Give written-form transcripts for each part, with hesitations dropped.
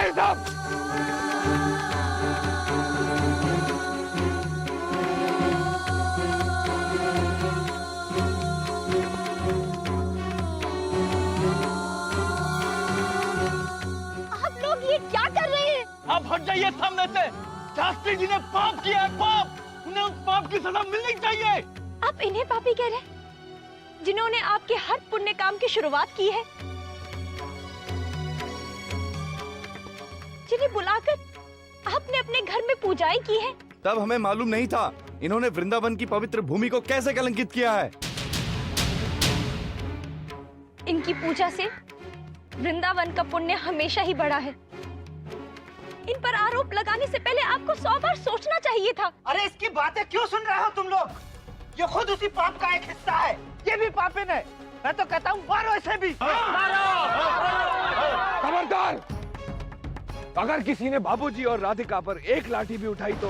ये सब? आप लोग ये क्या कर रहे हैं? आप हट जाइए सामने से। शास्त्री जी ने पाप किया है, पाप। उन्हें उस पाप की सजा मिलनी चाहिए। आप इन्हें पापी कह रहे हैं, जिन्होंने आपके हर पुण्य काम की शुरुआत की है, जिन्हें बुलाकर आपने अपने घर में पूजाएं की है। तब हमें मालूम नहीं था इन्होंने वृंदावन की पवित्र भूमि को कैसे कलंकित किया है। इनकी पूजा से वृंदावन का पुण्य हमेशा ही बढ़ा है। इन पर आरोप लगाने से पहले आपको 100 बार सोचना चाहिए था। अरे इसकी बातें क्यों सुन रहे हो तुम लोग? ये खुद उसी पाप का एक हिस्सा है। ये भी पापिन है। मैं तो कहता हूँ मारो इसे भी। खबरदार! अगर किसी ने बाबूजी और राधिका पर एक लाठी भी उठाई तो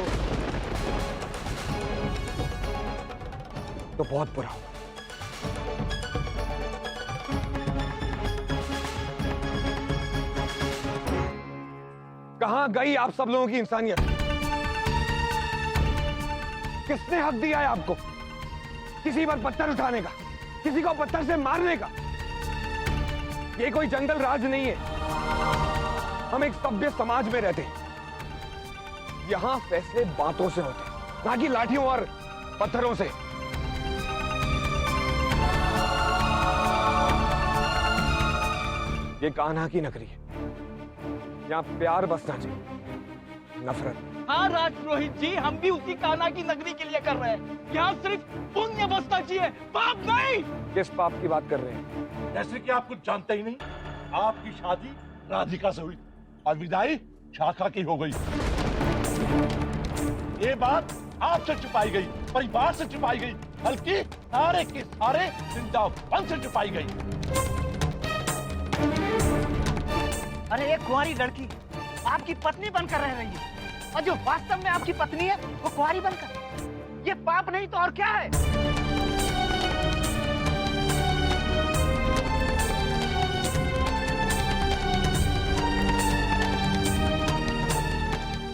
बहुत बुरा हो। कहां गई आप सब लोगों की इंसानियत? किसने हक दिया है आपको किसी पर पत्थर उठाने का, किसी को पत्थर से मारने का? ये कोई जंगल राज नहीं है। हम एक सभ्य समाज में रहते हैं। यहां फैसले बातों से होते हैं, ना कि लाठियों और पत्थरों से। ये कान्हा की नगरी है। यहाँ प्यार बसना चाहिए, नफरत। हाँ राजपुरोहित जी, हम भी उसी कान्हा की नगरी के लिए कर रहे हैं। यहाँ सिर्फ पुण्य बसना चाहिए, पाप नहीं। किस पाप की बात कर रहे हैं? जैसे कि आप कुछ जानते ही नहीं। आपकी शादी राधिका से हुई और विदाई शाखा की हो गई। ये बात आपसे छुपाई गई, परिवार से छुपाई गई, बल्कि सारे के सारे वृंदावन से छुपाई गई। अरे एक कुंवारी लड़की आपकी पत्नी बनकर रह रही है, और जो वास्तव में आपकी पत्नी है वो कुंवारी बनकर। ये पाप नहीं तो और क्या है?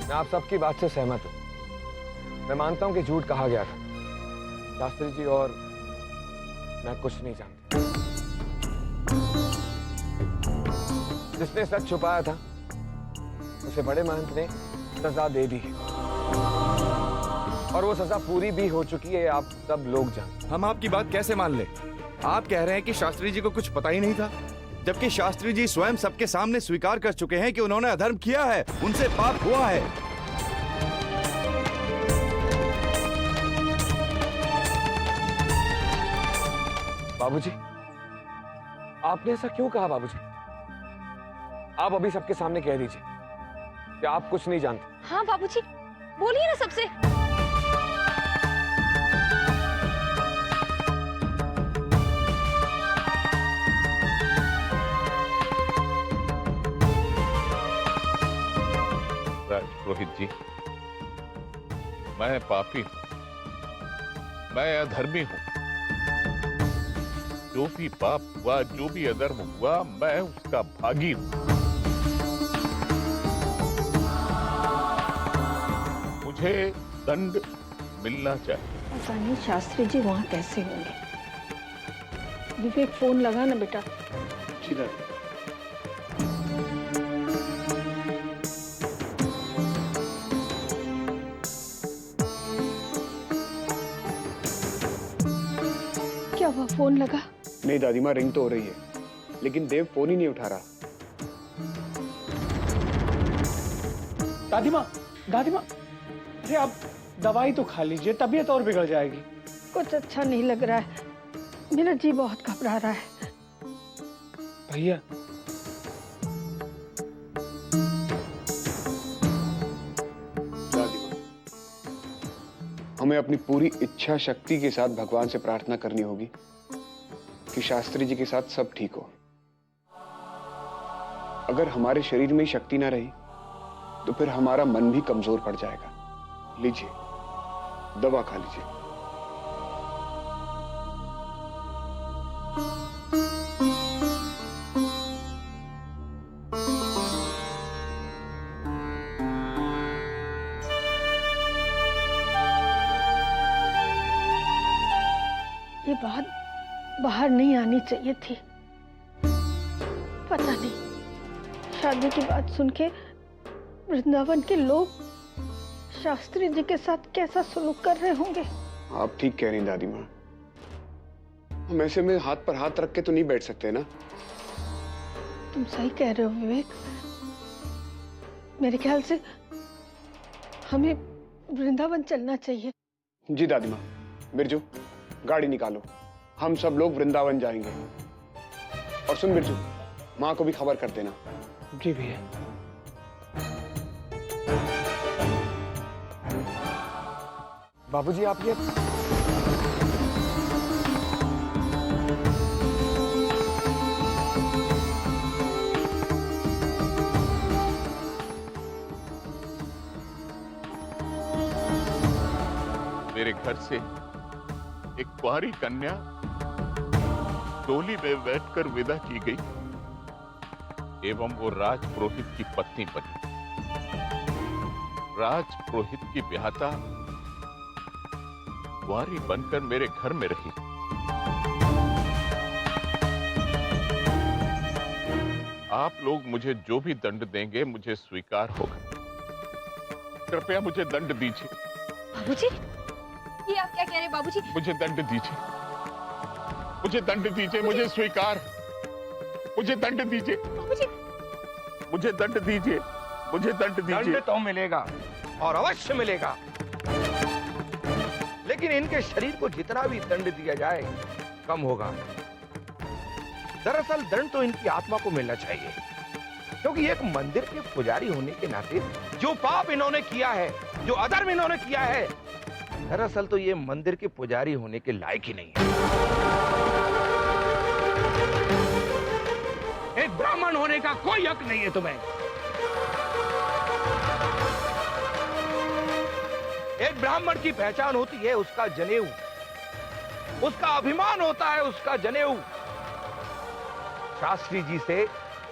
मैं आप सबकी बात से सहमत हूं। मैं मानता हूं कि झूठ कहा गया था। शास्त्री जी और मैं कुछ नहीं जानते। जिसने सच छुपाया था उसे बड़े महंत ने सजा दे दी है, और वो सजा पूरी भी हो चुकी है। आप सब लोग जानते। हम आपकी बात कैसे मान ले? आप कह रहे हैं कि शास्त्री जी को कुछ पता ही नहीं था, जबकि शास्त्री जी स्वयं सबके सामने स्वीकार कर चुके हैं कि उन्होंने अधर्म किया है, उनसे पाप हुआ है। बाबूजी, आपने ऐसा क्यों कहा? बाबूजी, आप अभी सबके सामने कह दीजिए कि आप कुछ नहीं जानते। हाँ बाबूजी, बोलिए ना सबसे। राजपुरोहित जी, मैं पापी हूं, मैं अधर्मी हूं। जो भी पाप हुआ, जो भी अधर्म हुआ, मैं उसका भागी हूं। मुझे दंड मिलना चाहिए। पता नहीं शास्त्री जी वहाँ कैसे होंगे। विवेक, फोन लगा ना बेटा। क्या हुआ, फोन लगा? नहीं दादी माँ, रिंग तो हो रही है, लेकिन देव फोन ही नहीं उठा रहा। दादी माँ, अरे आप दवाई तो खा लीजिए, तबीयत और बिगड़ जाएगी। कुछ अच्छा नहीं लग रहा है, मेरा जी बहुत घबरा रहा है। भैया, दादी माँ, हमें अपनी पूरी इच्छा शक्ति के साथ भगवान से प्रार्थना करनी होगी कि शास्त्री जी के साथ सब ठीक हो। अगर हमारे शरीर में शक्ति ना रही तो फिर हमारा मन भी कमजोर पड़ जाएगा। लीजिए, दवा खा लीजिए। बात बाहर नहीं आनी चाहिए थी। पता नहीं शादी की बात सुन के वृंदावन के लोग शास्त्री जी के साथ कैसा सलूक कर रहे होंगे। आप ठीक कह रही दादी माँ, हम ऐसे में हाथ पर हाथ रख के तो नहीं बैठ सकते ना। तुम सही कह रहे हो विवेक। मेरे ख्याल से हमें वृंदावन चलना चाहिए। जी दादी माँ। बिरजू, गाड़ी निकालो, हम सब लोग वृंदावन जाएंगे। और सुन बिरजू, माँ को भी खबर कर देना। जी भैया। बाबूजी आप ये मेरे घर से एक कुंवारी कन्या डोली में बैठकर विदा की गई एवं वो राजपुरोहित की पत्नी बनी। राजपुरोहित की ब्याहता कुंवारी बनकर मेरे घर में रही। आप लोग मुझे जो भी दंड देंगे मुझे स्वीकार होगा। कृपया मुझे दंड दीजिए। बाबूजी, ये आप क्या कह रहे हैं बाबूजी? मुझे दंड दीजिए, मुझे दंड दीजिए, मुझे स्वीकार, मुझे दंड दीजिए, बाबूजी, मुझे दंड दीजिए, मुझे दंड दीजिए। दंड तो मिलेगा और अवश्य मिलेगा, लेकिन इनके शरीर को जितना भी दंड दिया जाए कम होगा। दरअसल दंड तो इनकी आत्मा को मिलना चाहिए, क्योंकि एक मंदिर के पुजारी होने के नाते जो पाप इन्होंने किया है, जो अधर्म इन्होंने किया है, दरअसल तो ये मंदिर के पुजारी होने के लायक ही नहीं है। एक ब्राह्मण होने का कोई हक नहीं है तुम्हें। एक ब्राह्मण की पहचान होती है उसका जनेऊ, उसका अभिमान होता है उसका जनेऊ। शास्त्री जी से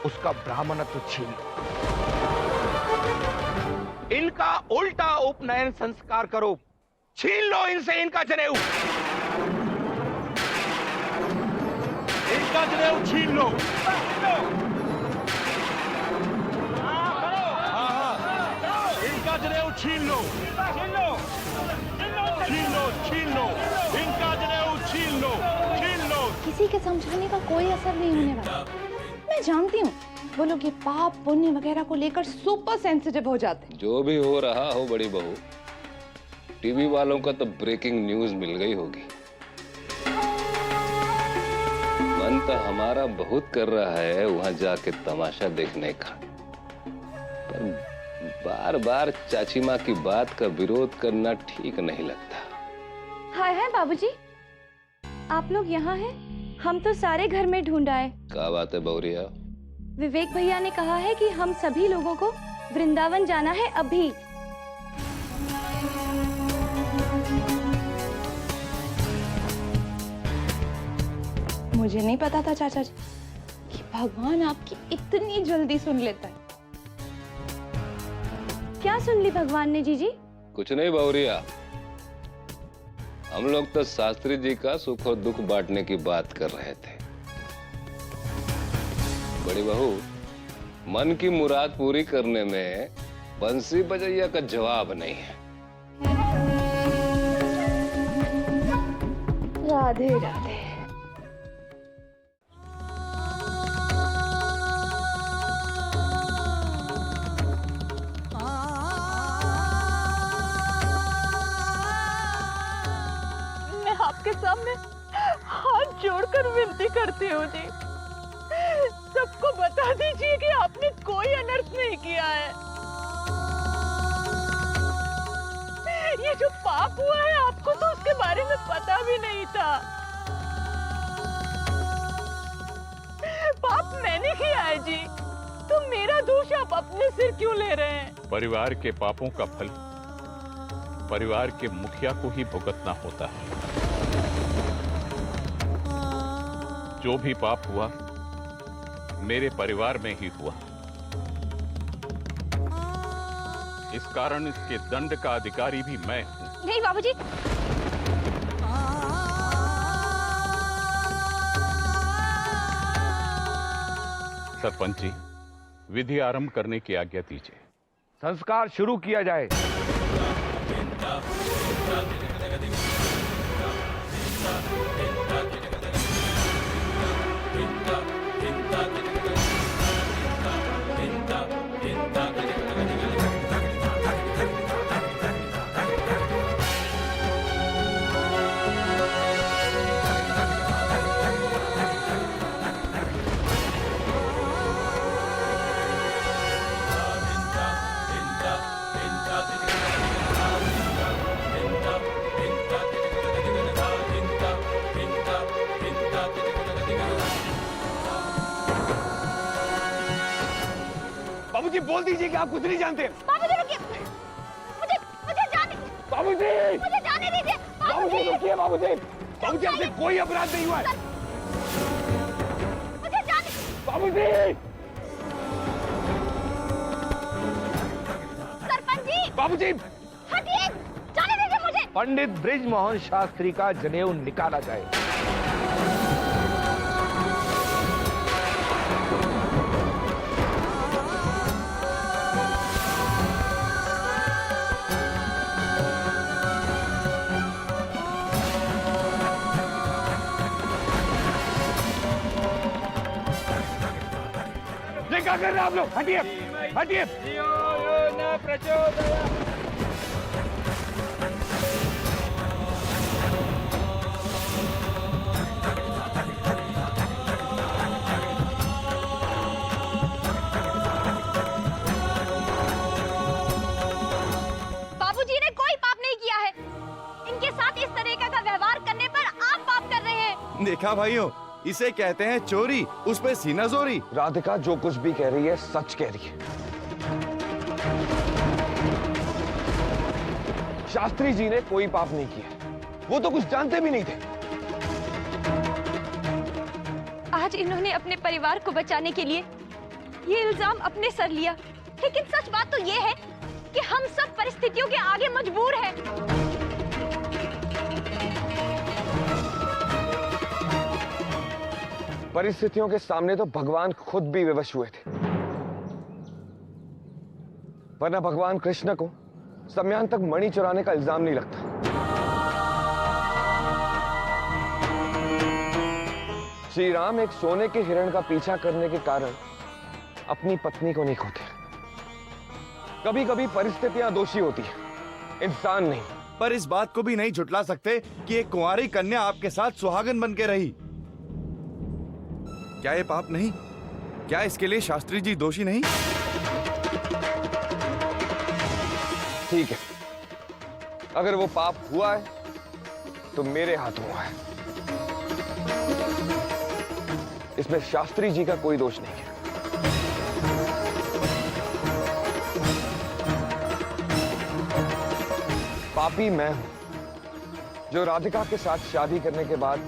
उसका ब्राह्मणत्व छीन इनका उल्टा उपनयन संस्कार करो, छीन लो इनसे इनका जनेऊ, इनका जनेऊ छीन लो। इनका जनेऊ छीन लो, छीन लो, छीन लो, इनका जनेऊ छीन लो, छीन लो। किसी के समझाने का कोई असर नहीं होने वाला। मैं जानती हूँ वो लोग ये पाप पुण्य वगैरह को लेकर सुपर सेंसिटिव हो जाते हैं। जो भी हो रहा हो बड़ी बहू, टीवी वालों का तो ब्रेकिंग न्यूज मिल गई होगी। मन तो हमारा बहुत कर रहा है वहां जाके तमाशा देखने का, पर बार बार चाची माँ की बात का विरोध करना ठीक नहीं लगता। हाय हाय बाबूजी, आप लोग यहाँ हैं? हम तो सारे घर में ढूंढा है। क्या बात है बौरिया? विवेक भैया ने कहा है कि हम सभी लोगों को वृंदावन जाना है अभी। मुझे नहीं पता था चाचा जी कि भगवान आपकी इतनी जल्दी सुन लेता है। क्या सुन ली भगवान ने जीजी? कुछ नहीं बौरिया, हम लोग तो शास्त्री जी का सुख और दुख बांटने की बात कर रहे थे। बड़ी बहू, मन की मुराद पूरी करने में बंसी बजैया का जवाब नहीं है। राधे राधे। मैं आपके सामने हाथ जोड़कर विनती करती हूँ जी, सबको बता दीजिए कि आपने कोई अनर्थ नहीं किया है। ये जो पाप हुआ है आपको तो उसके बारे में पता भी नहीं था। पाप मैंने किया है जी, तो मेरा दोष आप अपने सिर क्यों ले रहे हैं? परिवार के पापों का फल परिवार के मुखिया को ही भुगतना होता है। जो भी पाप हुआ मेरे परिवार में ही हुआ, इस कारण इसके दंड का अधिकारी भी मैं हूं। नहीं बाबूजी, सरपंच जी, विधि आरंभ करने की आज्ञा दीजिए। संस्कार शुरू किया जाए। बाबूजी बोल दीजिए कि आप कुछ नहीं जानते। बाबूजी रुकिए, मुझे जाने, बाबूजी मुझे जाने दीजिए। बाबूजी रुकिए। बाबूजी बाबूजी आपसे कोई अपराध नहीं हुआ है। मुझे जाने। बाबूजी सरपंच जी, बाबूजी हटिए, जाने दीजिए मुझे। पंडित बृजमोहन शास्त्री का जनेऊ निकाला जाए। ये क्या कर रहे हैं आप लोग? हटिए, हटिए। बाबूजी ने कोई पाप नहीं किया है। इनके साथ इस तरह का व्यवहार करने पर आप पाप कर रहे हैं। देखा भाइयों, इसे कहते हैं चोरी, उस पे सीना जोरी। राधिका जो कुछ भी कह रही है सच कह रही है। शास्त्री जी ने कोई पाप नहीं किया, वो तो कुछ जानते भी नहीं थे। आज इन्होंने अपने परिवार को बचाने के लिए ये इल्जाम अपने सर लिया, लेकिन सच बात तो ये है कि हम सब परिस्थितियों के आगे मजबूर हैं। परिस्थितियों के सामने तो भगवान खुद भी विवश हुए थे, वरना भगवान कृष्ण को सम्यान तक मणि चुराने का इल्जाम नहीं लगता। श्री राम एक सोने के हिरण का पीछा करने के कारण अपनी पत्नी को नहीं खोते। कभी कभी परिस्थितियां दोषी होती हैं, इंसान नहीं। पर इस बात को भी नहीं झुटला सकते कि एक कुंवारी कन्या आपके साथ सुहागन बन के रही। क्या ये पाप नहीं? क्या इसके लिए शास्त्री जी दोषी नहीं? ठीक है, अगर वो पाप हुआ है तो मेरे हाथों हुआ है। इसमें शास्त्री जी का कोई दोष नहीं है। पापी मैं हूं जो राधिका के साथ शादी करने के बाद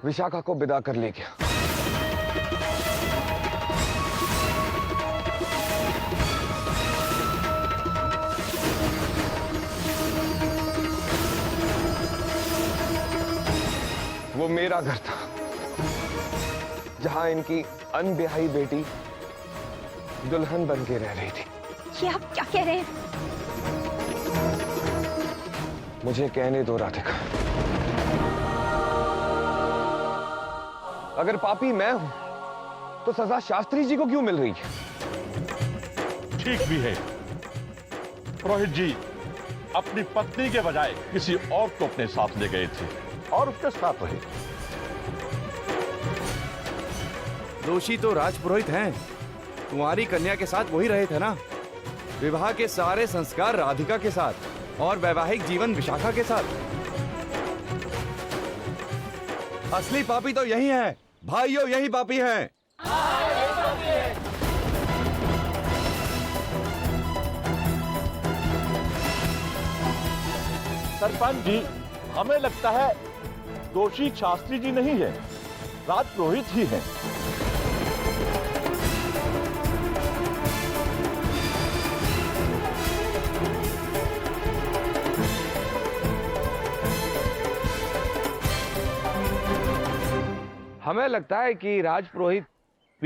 विशाखा को विदा कर ले गया। वो मेरा घर था जहां इनकी अनब्याही बेटी दुल्हन बन के रह रही थी। ये आप क्या कह रहे हैं? मुझे कहने दो राधिका, अगर पापी मैं हूं तो सजा शास्त्री जी को क्यों मिल रही है? ठीक भी है। पुरोहित जी अपनी पत्नी के बजाय किसी और को अपने साथ ले गए थे और उसके साथ रहे। दोषी तो राजपुरोहित हैं। कुंवारी कन्या के साथ वही रहे थे ना। विवाह के सारे संस्कार राधिका के साथ और वैवाहिक जीवन विशाखा के साथ। असली पापी तो यही है भाइयों, यही पापी हैं। सरपंच जी, हमें लगता है दोषी शास्त्री जी नहीं है, राजपुरोहित ही है। हमें लगता है कि राजपुरोहित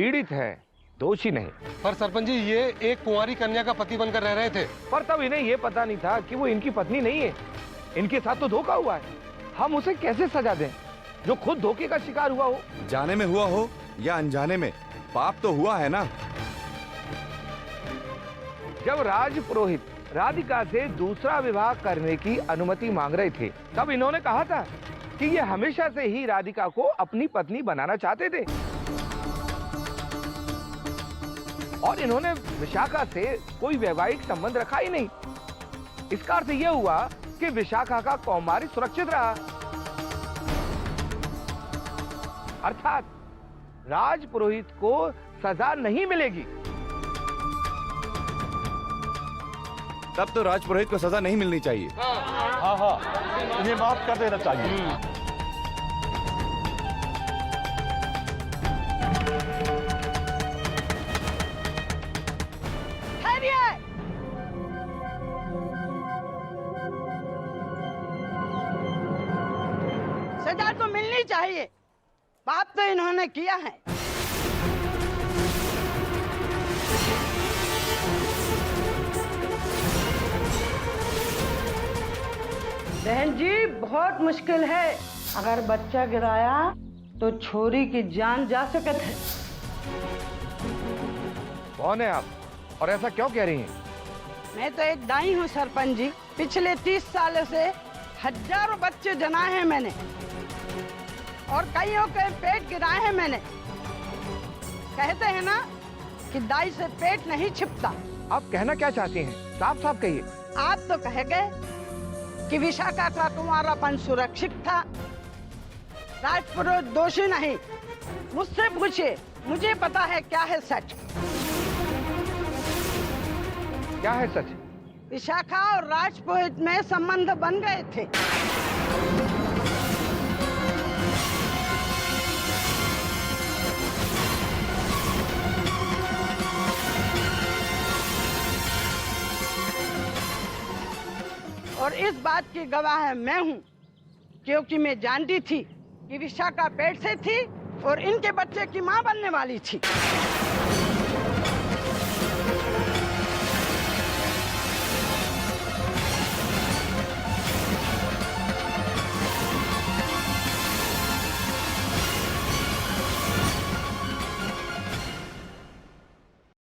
पीड़ित हैं, दोषी नहीं। पर सरपंच जी, ये एक कुंवारी कन्या का पति बनकर रह रहे थे। पर तब इन्हें ये पता नहीं था कि वो इनकी पत्नी नहीं है। इनके साथ तो धोखा हुआ है। हम उसे कैसे सजा दें जो खुद धोखे का शिकार हुआ हो? जाने में हुआ हो या अनजाने में, पाप तो हुआ है ना। जब राज पुरोहित राधिका से दूसरा विवाह करने की अनुमति मांग रहे थे, तब इन्होंने कहा था कि ये हमेशा से ही राधिका को अपनी पत्नी बनाना चाहते थे और इन्होंने विशाखा से कोई वैवाहिक संबंध रखा ही नहीं। इसका अर्थ यह हुआ कि विशाखा का कौमारी सुरक्षित रहा, अर्थात राज पुरोहित को सजा नहीं मिलेगी। तब तो राज पुरोहित को सजा नहीं मिलनी चाहिए। हाँ हाँ, इन्हें माफ कर देना चाहिए। सजा तो मिलनी चाहिए, पाप तो इन्होंने किया है। बहन जी, बहुत मुश्किल है। अगर बच्चा गिराया तो छोरी की जान जा सकत है। कौन है आप और ऐसा क्यों कह रही हैं? मैं तो एक दाई हूँ सरपंच जी। पिछले 30 सालों से हजारों बच्चे जनाए हैं मैंने और कईयों के पेट गिराए हैं मैंने। कहते हैं ना कि दाई से पेट नहीं छिपता। आप कहना क्या चाहती हैं? साफ साफ कहिए। आप तो कह गए कि विशाखा का कुंवारापन सुरक्षित था, राजपुरोहित दोषी नहीं। मुझसे पूछिए, मुझे पता है क्या है सच। क्या है सच? विशाखा और राजपुरोहित में संबंध बन गए थे। और इस बात की गवाह मैं हूँ, क्योंकि मैं जानती थी कि विशाखा पेट से थी और इनके बच्चे की माँ बनने वाली थी।